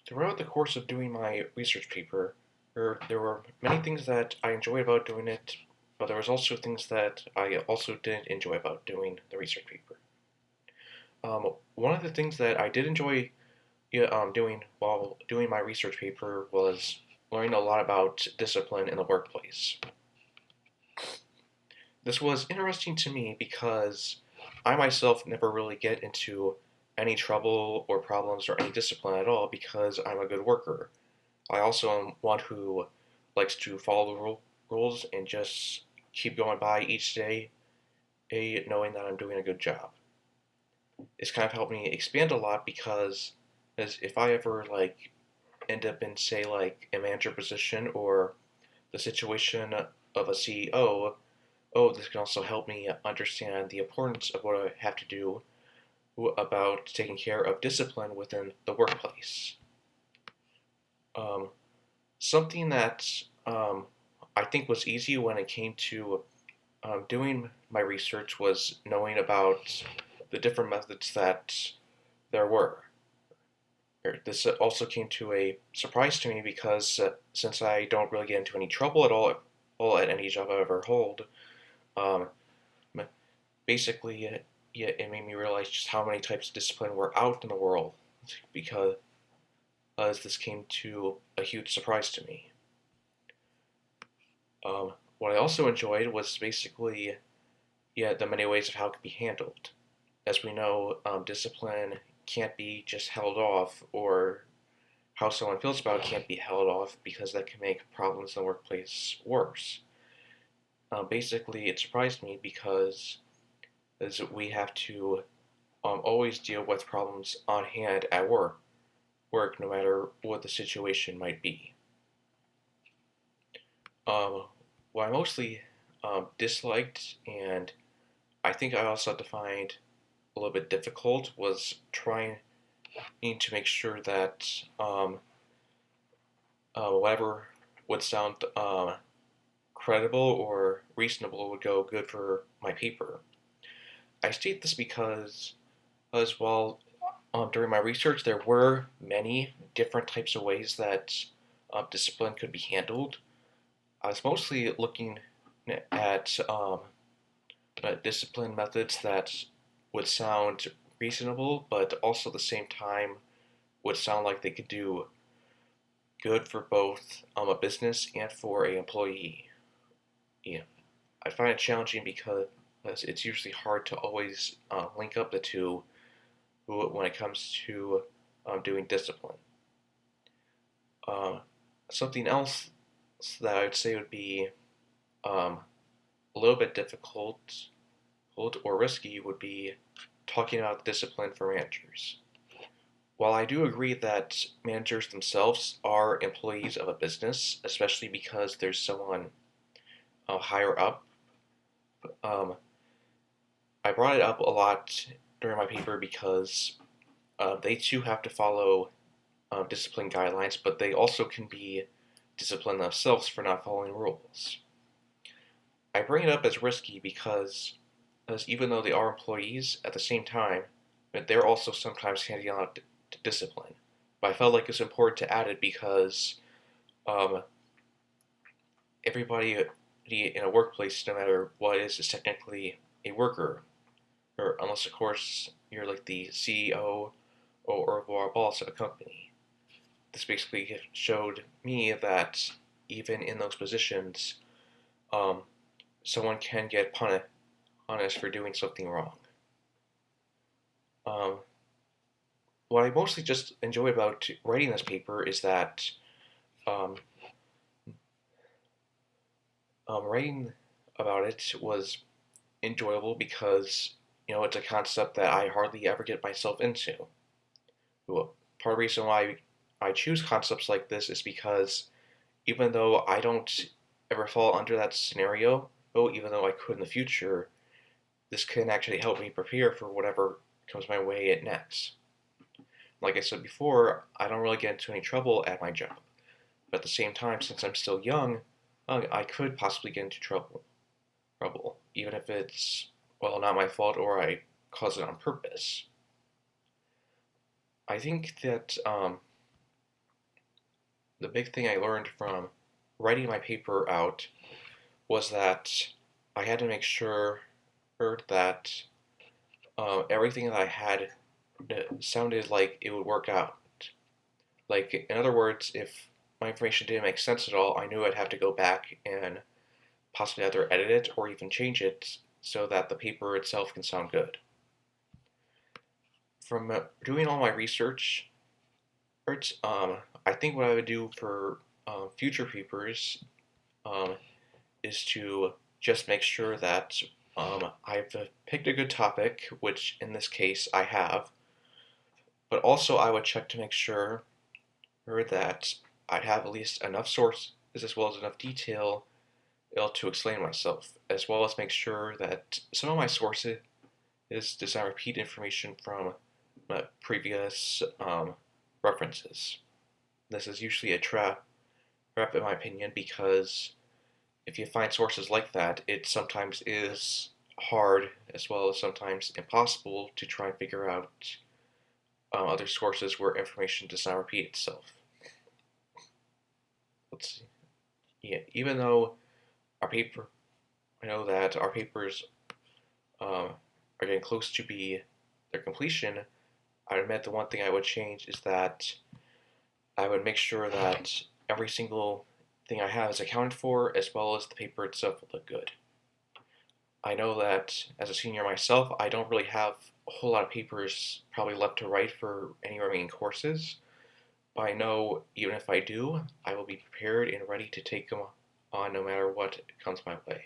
Throughout the course of doing my research paper, there were many things that I enjoyed about doing it, but there was also things that I also didn't enjoy about doing the research paper. One of the things that I did enjoy doing while doing my research paper was learning a lot about discipline in the workplace. This was interesting to me because I myself never really get into any trouble or problems or any discipline at all because I'm a good worker. I also am one who likes to follow the rules and just keep going by each day, knowing that I'm doing a good job. It's kind of helped me expand a lot because as if I ever end up in say like a manager position or the situation of a CEO, this can also help me understand the importance of what I have to do about taking care of discipline within the workplace. Um, Something that I think was easy when it came to doing my research was knowing about the different methods that there were. This also came to a surprise to me because since I don't really get into any trouble at all at any job I ever hold, um, basically it made me realize just how many types of discipline were out in the world because as this came to a huge surprise to me. What I also enjoyed was basically the many ways of how it could be handled. As we know, discipline can't be just held off, or how someone feels about it can't be held off because that can make problems in the workplace worse. Basically, it surprised me because as we have to always deal with problems on hand at work, no matter what the situation might be. Um, what I mostly disliked, and I think I also defined a little bit difficult, was trying to make sure that whatever would sound credible or reasonable would go good for my paper. I state this because, as well, during my research, there were many different types of ways that discipline could be handled. I was mostly looking at discipline methods that would sound reasonable, but also at the same time would sound like they could do good for both a business and for a employee. Yeah, I find it challenging because it's usually hard to always link up the two when it comes to doing discipline. Um, Something else that I would say would be um, a little bit difficult or risky would be talking about discipline for managers. While I do agree that managers themselves are employees of a business, especially because there's someone higher up, um, I brought it up a lot during my paper because they too have to follow discipline guidelines, but they also can be disciplined themselves for not following rules. I bring it up as risky because, as even though they are employees, at the same time, they're also sometimes handing out discipline. But I felt like it's important to add it because um, everybody in a workplace, no matter what it is technically a worker, or unless of course you're like the CEO or a boss of a company. This basically showed me that even in those positions, um, someone can get punished for doing something wrong. Um, what I mostly just enjoy about writing this paper is that um, writing about it was enjoyable because it's a concept that I hardly ever get myself into. Well, part of the reason why I choose concepts like this is because even though I don't ever fall under that scenario, even though I could in the future, this can actually help me prepare for whatever comes my way at next. Like I said before, I don't really get into any trouble at my job. But at the same time, since I'm still young, I could possibly get into trouble, even if it's, well, not my fault or I cause it on purpose. I think that the big thing I learned from writing my paper out was that I had to make sure that everything that I had sounded like it would work out. Like, in other words, if my information didn't make sense at all, I knew I'd have to go back and possibly either edit it or even change it so that the paper itself can sound good. From doing all my research, I think what I would do for future papers um, is to just make sure that I've picked a good topic, which in this case I have, but also I would check to make sure that I'd have at least enough sources as well as enough detail to explain myself, as well as make sure that some of my sources does not repeat information from previous references. This is usually a trap, in my opinion, because if you find sources like that, it sometimes is hard as well as sometimes impossible to try and figure out other sources where information does not repeat itself. Let's see. Yeah, even though our paper, I know that our papers are getting close to be their completion. I admit the one thing I would change is that I would make sure that every single thing I have is accounted for, as well as the paper itself will look good. I know that as a senior myself, I don't really have a whole lot of papers probably left to write for any remaining courses, but I know even if I do, I will be prepared and ready to take them on no matter what comes my way.